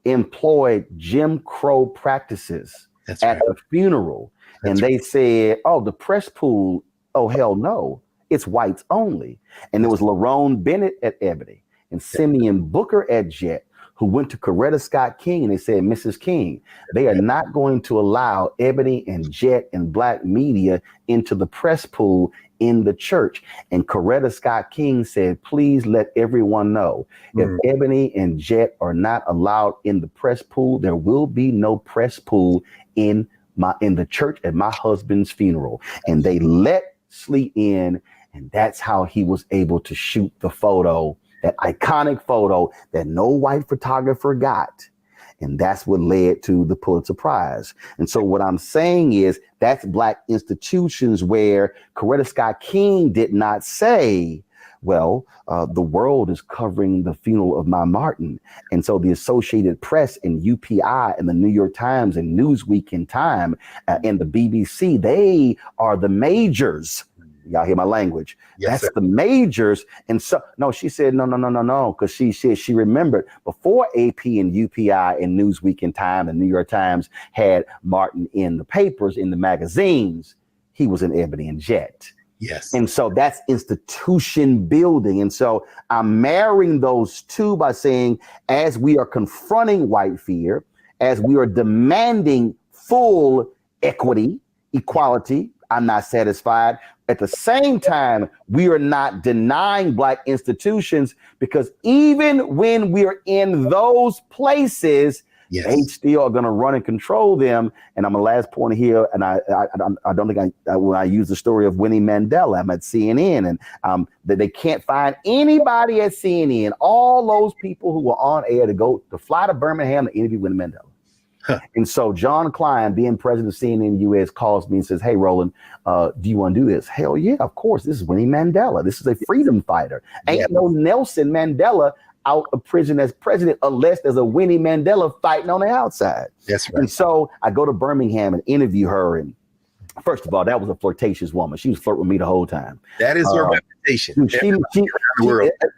employed Jim Crow practices at the funeral. And they said, oh, the press pool, oh, hell no, it's whites only. And there was Lerone Bennett at Ebony and Simeon Booker at Jet, who went to Coretta Scott King, and they said, Mrs. King, they are not going to allow Ebony and Jet and black media into the press pool in the church. And Coretta Scott King said, please let everyone know, if Ebony and Jet are not allowed in the press pool, there will be no press pool in the church at my husband's funeral. And they let Sleet in, and that's how he was able to shoot the photo, that iconic photo that no white photographer got. And that's what led to the Pulitzer Prize. And so what I'm saying is that's black institutions where Coretta Scott King did not say, well, the world is covering the funeral of my Martin. And so the Associated Press and UPI and the New York Times and Newsweek and Time and the BBC, they are the majors. Y'all hear my language? Yes, that's the majors. And so, no, she said, no. Because she said she remembered before AP and UPI and Newsweek and Time and New York Times had Martin in the papers, in the magazines, he was in Ebony and Jet. Yes. And so that's institution building. And so I'm marrying those two by saying, as we are confronting white fear, as we are demanding full equity, equality, I'm not satisfied. At the same time, we are not denying black institutions, because even when we're in those places, they still are going to run and control them. And I'm a last point here, and I don't think when I use the story of Winnie Mandela, I'm at CNN, and that they can't find anybody at CNN, all those people who were on air to fly to Birmingham to interview Winnie Mandela. And so John Klein, being president of CNN US, calls me and says, hey, Roland, do you want to do this? Hell yeah, of course. This is Winnie Mandela. This is a freedom fighter. Ain't no Nelson Mandela out of prison as president unless there's a Winnie Mandela fighting on the outside. That's right. And so I go to Birmingham and interview her. And first of all, that was a flirtatious woman. She was flirting with me the whole time. That is her reputation.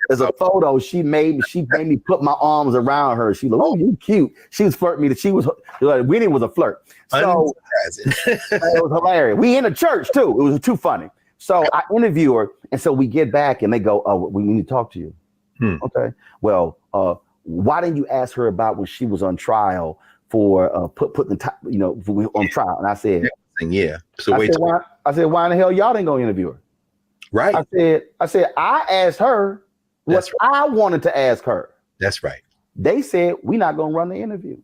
There's a photo she made me put my arms around her. She looked, oh, you cute. She was flirting me. Winnie was a flirt. So it was hilarious. We in the church too. It was too funny. So I interview her, and so we get back, and they go, "Oh, we need to talk to you." Okay. Well, why didn't you ask her about when she was on trial for putting on trial? And I said, yeah. So I said, why in the hell y'all didn't go interview her? Right. I said, I asked her what I wanted to ask her. That's right. They said, we're not going to run the interview.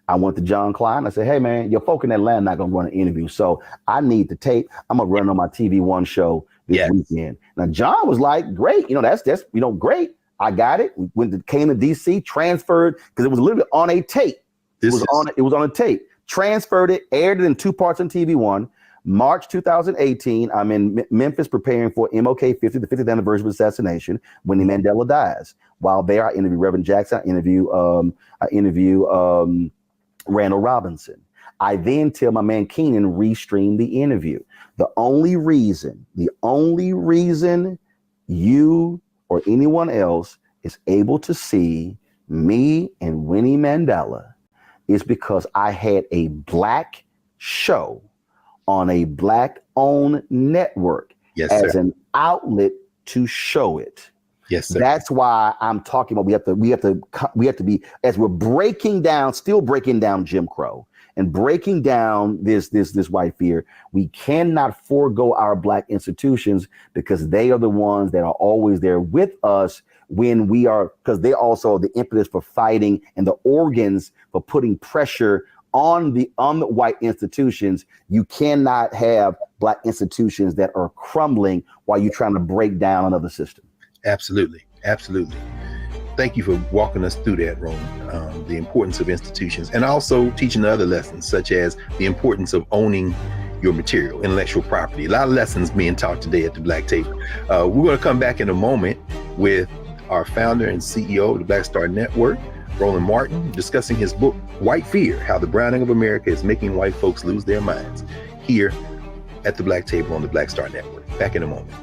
I went to John Klein. I said, hey, man, your folk in Atlanta not going to run an interview. So I need the tape. I'm going to run on my TV One show this weekend. Now, John was like, great. That's great. I got it. We came to DC, transferred, because it was literally on a tape. It was on a tape. Transferred it, aired it in 2 parts on TV One. March 2018, I'm in Memphis preparing for MLK 50, the 50th anniversary of assassination, when Mandela dies. While there, I interview Reverend Jackson, I interview Randall Robinson. I then tell my man Keenan restream the interview. The only reason you or anyone else is able to see me and Winnie Mandela is because I had a black show on a black-owned network as an outlet to show it. Yes, sir. That's why I'm talking about we have to be, as we're still breaking down Jim Crow and breaking down this white fear. We cannot forego our black institutions because they are the ones that are always there with us when we are, because they also the impetus for fighting and the organs for putting pressure on the white institutions. You cannot have black institutions that are crumbling while you're trying to break down another system. Absolutely. Thank you for walking us through that, Roland. The importance of institutions and also teaching other lessons, such as the importance of owning your material, intellectual property. A lot of lessons being taught today at the Black Table. We're going to come back in a moment with our founder and CEO of the Black Star Network, Roland Martin, discussing his book, White Fear, How the Browning of America is Making White Folks Lose Their Minds, here at the Black Table on the Black Star Network. Back in a moment.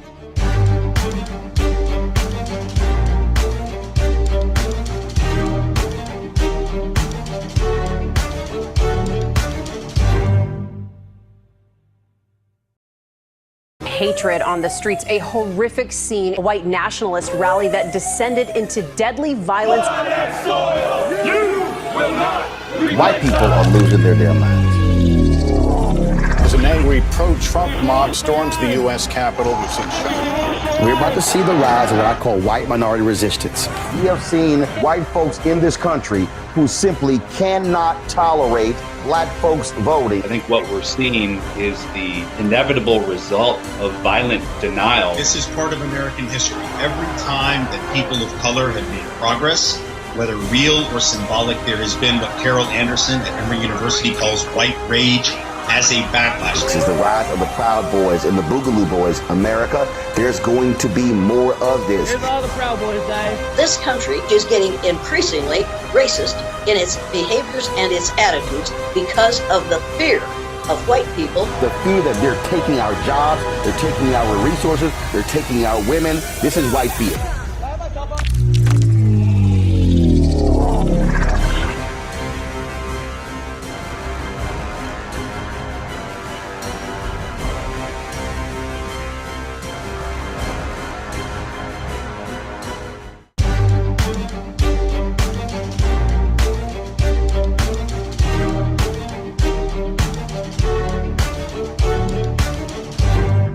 Hatred on the streets, a horrific scene, a white nationalist rally that descended into deadly violence. White people are losing their damn minds. As an angry pro-Trump mob storms the U.S. Capitol, we've seen We're about to see the rise of what I call white minority resistance. We have seen white folks in this country who simply cannot tolerate black folks voting. I think what we're seeing is the inevitable result of violent denial. This is part of American history. Every time that people of color have made progress, whether real or symbolic, there has been what Carol Anderson at Emory University calls white rage as a backlash. This is the rise of the Proud Boys and the Boogaloo Boys. America, there's going to be more of this. There's all the Proud Boys, Dave. This country is getting increasingly racist in its behaviors and its attitudes because of the fear of white people. The fear that they're taking our jobs, they're taking our resources, they're taking our women. This is white fear.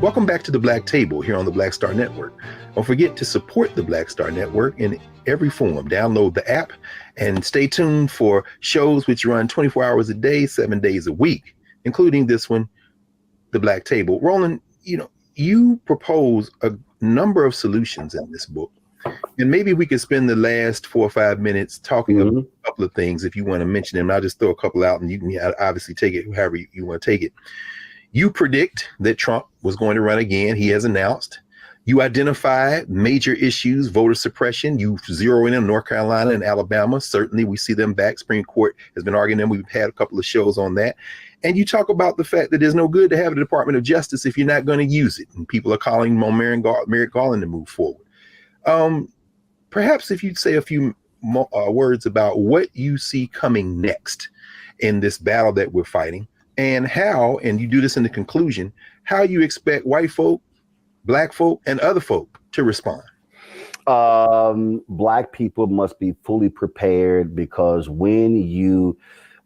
Welcome back to the Black Table here on the Black Star Network. Don't forget to support the Black Star Network in every form. Download the app and stay tuned for shows which run 24 hours a day, 7 days a week, including this one, the Black Table. Roland, you propose a number of solutions in this book, and maybe we could spend the last 4 or 5 minutes talking about a couple of things if you want to mention them. I'll just throw a couple out and you can obviously take it however you want to take it. You predict that Trump was going to run again. He has announced. You identify major issues, voter suppression. You zero in on North Carolina and Alabama. Certainly, we see them back. Supreme Court has been arguing them. We've had a couple of shows on that. And you talk about the fact that there's no good to have a Department of Justice if you're not going to use it. And people are calling on Merrick Garland to move forward. Perhaps if you'd say a few words about what you see coming next in this battle that we're fighting, and how, and you do this in the conclusion, how you expect white folk, black folk, and other folk to respond. Black people must be fully prepared, because when you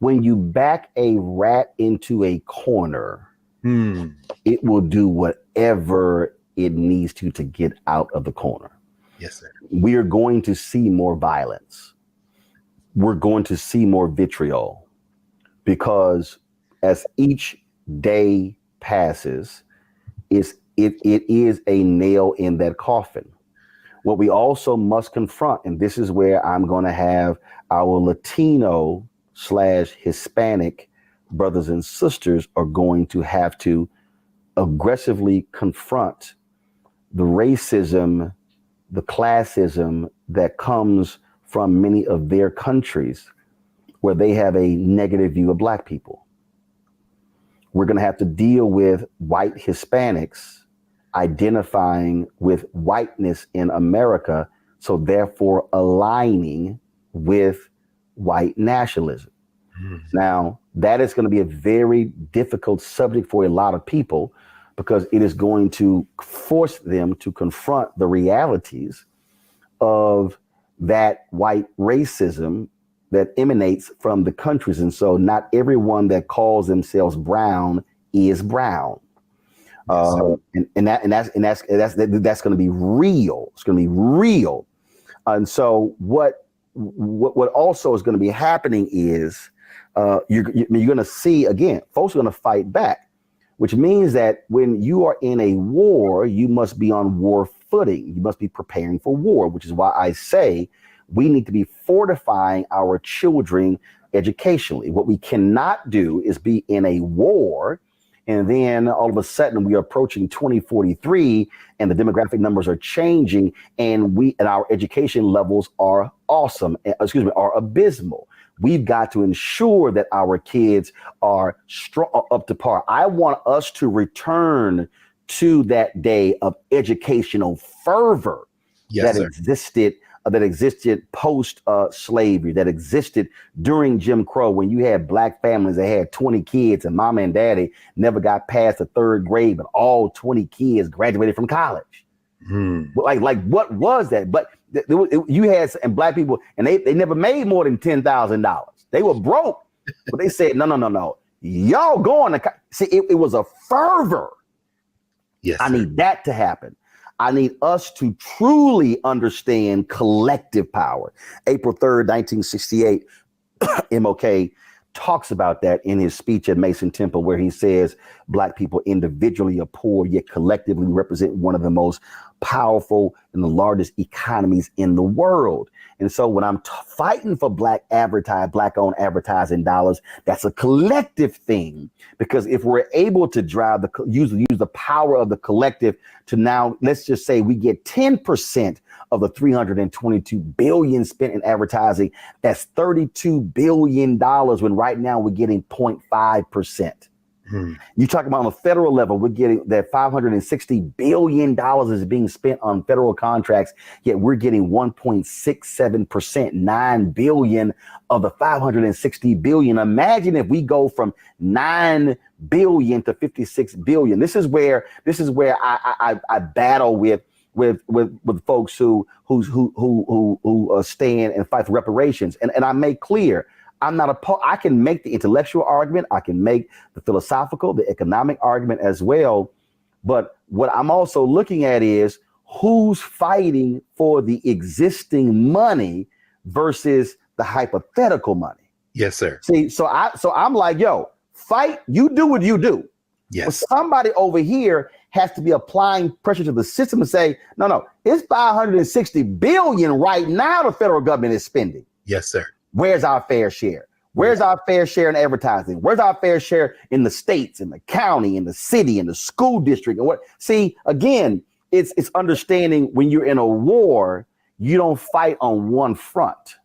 back a rat into a corner, it will do whatever it needs to get out of the corner. Yes, sir. We are going to see more violence. We're going to see more vitriol, because as each day passes, it is a nail in that coffin. What we also must confront, and this is where I'm going to have our Latino/Hispanic brothers and sisters are going to have to aggressively confront the racism, the classism that comes from many of their countries where they have a negative view of Black people. We're going to have to deal with white Hispanics identifying with whiteness in America, so therefore aligning with white nationalism. Now, that is going to be a very difficult subject for a lot of people because it is going to force them to confront the realities of that white racism that emanates from the countries. And so not everyone that calls themselves brown is brown. That's going to be real. It's going to be real. And so what also is going to be happening is you're going to see, again, folks are going to fight back, which means that when you are in a war, you must be on war footing. You must be preparing for war, which is why I say we need to be fortifying our children educationally. What we cannot do is be in a war and then all of a sudden we are approaching 2043 and the demographic numbers are changing and our education levels are are abysmal. We've got to ensure that our kids are up to par. I want us to return to that day of educational fervor that existed post slavery, that existed during Jim Crow, when you had Black families that had 20 kids and mama and daddy never got past the third grade, but all 20 kids graduated from college. Like what was that? But you had and Black people, and they never made more than $10,000. They were broke, but they said, no. Y'all going to see, it was a fervor. Yes, I need that to happen. I need us to truly understand collective power. April 3rd, 1968, MLK talks about that in his speech at Mason Temple, where he says Black people individually are poor, yet collectively represent one of the most powerful and the largest economies in the world. And so when I'm fighting for Black-owned advertising dollars, that's a collective thing, because if we're able to use the power of the collective to now, let's just say we get 10% of the $322 billion spent in advertising, that's $32 billion when right now we're getting 0.5%. You talk about on a federal level, we're getting that $560 billion is being spent on federal contracts, yet we're getting 1.67%, $9 billion of the $560 billion. Imagine if we go from $9 billion to $56 billion. This is where I battle with folks who stand and fight for reparations. And I make clear, I can make the intellectual argument. I can make the philosophical, the economic argument as well. But what I'm also looking at is who's fighting for the existing money versus the hypothetical money. Yes, sir. See, so I'm like, yo, fight. You do what you do. Yes. But somebody over here has to be applying pressure to the system and say, no, it's $560 billion right now the federal government is spending. Yes, sir. Where's our fair share? Where's our fair share in advertising? Where's our fair share in the states, in the county, in the city, in the school district? And see, again, it's understanding when you're in a war, you don't fight on one front.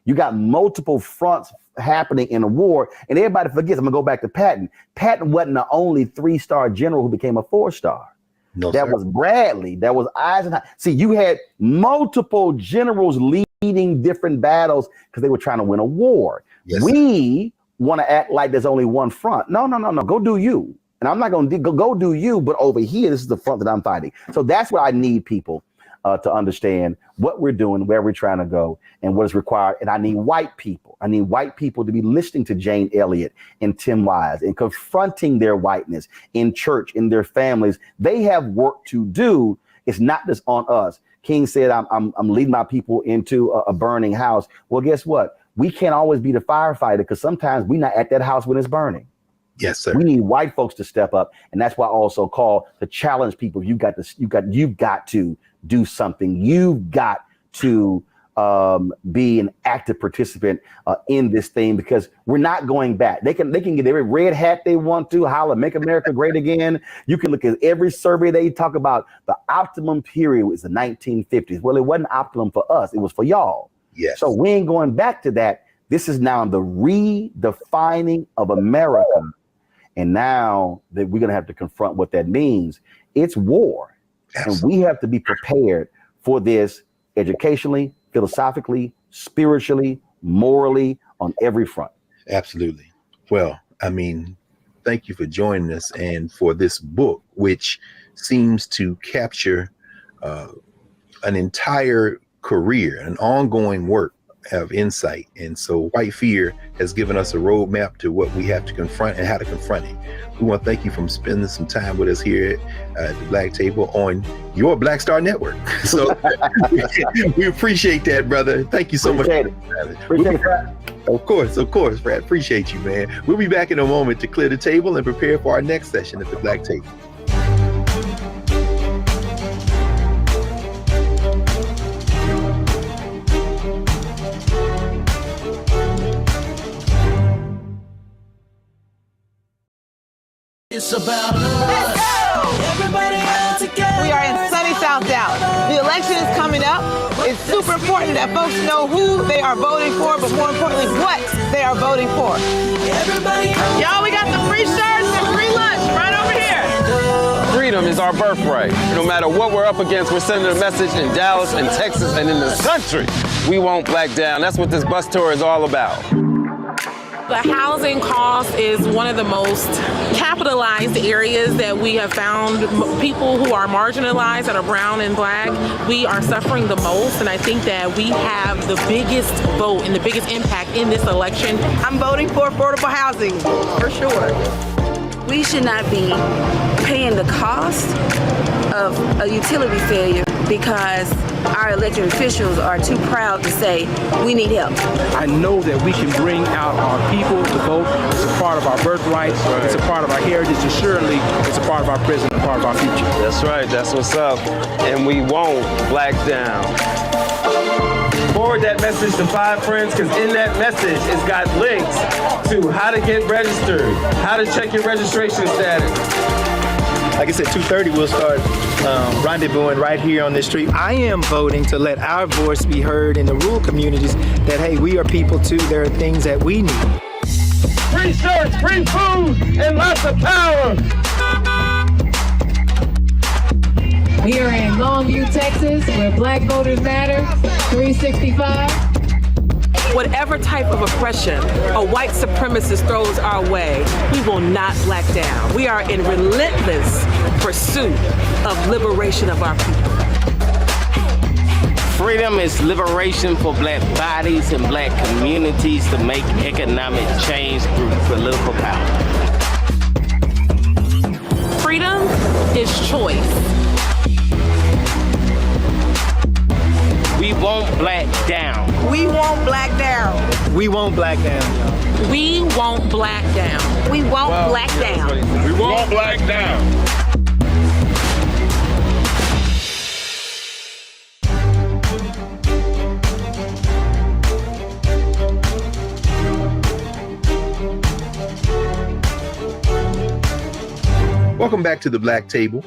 You got multiple fronts happening in a war, and everybody forgets. I'm gonna go back to Patton. Patton wasn't the only 3-star general who became a 4-star. No, that was Bradley. That was Eisenhower. See, you had multiple generals leading different battles because they were trying to win a war. Yes, we want to act like there's only one front. No. Go do you. And I'm not going to go do you, but over here, this is the front that I'm fighting. So that's what I need people to understand what we're doing, where we're trying to go, and what is required. And I need white people. I need white people to be listening to Jane Elliott and Tim Wise and confronting their whiteness in church, in their families. They have work to do. It's not just on us. King said, I'm leading my people into a burning house. Well, guess what? We can't always be the firefighter because sometimes we're not at that house when it's burning. Yes, sir. We need white folks to step up. And that's why I also call to challenge people. You've got to do something. You've got to be an active participant in this thing, because we're not going back. They can get every red hat they want to, holler, make America great again. You can look at every survey. They talk about the optimum period was the 1950s. Well, it wasn't optimum for us. It was for y'all. Yes. So we ain't going back to that. This is now the redefining of America. And now that we're going to have to confront what that means, it's war. Absolutely. And we have to be prepared for this educationally, philosophically, spiritually, morally, on every front. Absolutely. Well, I mean, thank you for joining us and for this book, which seems to capture an entire career, an ongoing work of insight. And so White Fear has given us a roadmap to what we have to confront and how to confront it. We want to thank you for spending some time with us here at the Black Table on your Black Star Network. So we appreciate that, brother. Thank you so much. Of course, Brad. Appreciate you, man. We'll be back in a moment to clear the table and prepare for our next session at the Black Table. It's about us. Everybody out together. We are in sunny South Dallas. The election is coming up. It's super important that folks know who they are voting for, but more importantly, what they are voting for. Everybody, y'all, we got the free shirts and free lunch right over here. Freedom is our birthright. No matter what we're up against, we're sending a message in Dallas and Texas and in the country. We won't back down. That's what this bus tour is all about. The housing cost is one of the most capitalized areas that we have found. People who are marginalized, that are brown and black, we are suffering the most, and I think that we have the biggest vote and the biggest impact in this election. I'm voting for affordable housing, for sure. We should not be paying the cost of a utility failure because our elected officials are too proud to say we need help. I know that we can bring out our people to vote. It's a part of our birthright. It's a part of our heritage, and surely it's a part of our present and part of our future. That's right. That's what's up. And we won't black down. Forward that message to 5 friends, because in that message it's got links to how to get registered, how to check your registration status. Like I said, 2:30 we'll start rendezvousing right here on this street. I am voting to let our voice be heard in the rural communities that, hey, we are people too. There are things that we need. Free shirts, free food, and lots of power. We are in Longview, Texas, where Black Voters Matter, 365. Whatever type of oppression a white supremacist throws our way, we will not black down. We are in relentless pursuit of liberation of our people. Freedom is liberation for black bodies and black communities to make economic change through political power. Freedom is choice. We won't black down. We won't black down. We won't black down. We won't black down. We won't black down. We won't black down. Welcome back to the Black Table.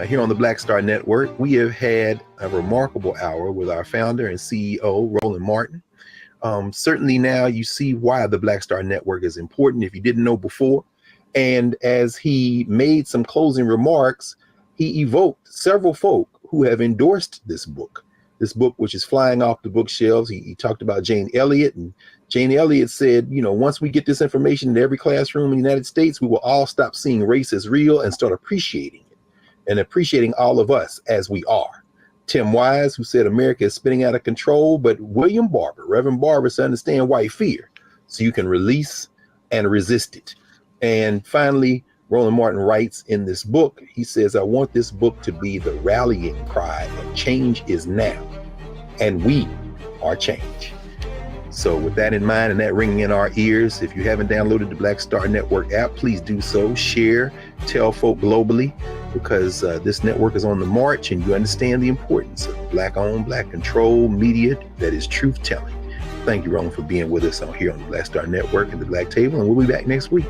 Here on the Black Star Network, we have had a remarkable hour with our founder and CEO, Roland Martin. Certainly now you see why the Black Star Network is important if you didn't know before. And as he made some closing remarks, he evoked several folk who have endorsed this book, which is flying off the bookshelves. He talked about Jane Elliott, and Jane Elliott said, you know, once we get this information in every classroom in the United States, we will all stop seeing race as real and start appreciating it and appreciating all of us as we are. Tim Wise, who said America is spinning out of control, but William Barber, Reverend Barber, said understand white fear so you can release and resist it. And finally, Roland Martin writes in this book, he says, I want this book to be the rallying cry of change is now, and we are change. So with that in mind and that ringing in our ears, if you haven't downloaded the Black Star Network app, please do so. Share, tell folk globally. because this network is on the march and you understand the importance of Black-owned, Black-controlled media that is truth-telling. Thank you, Roland, for being with us here on the Black Star Network and the Black Table, and we'll be back next week.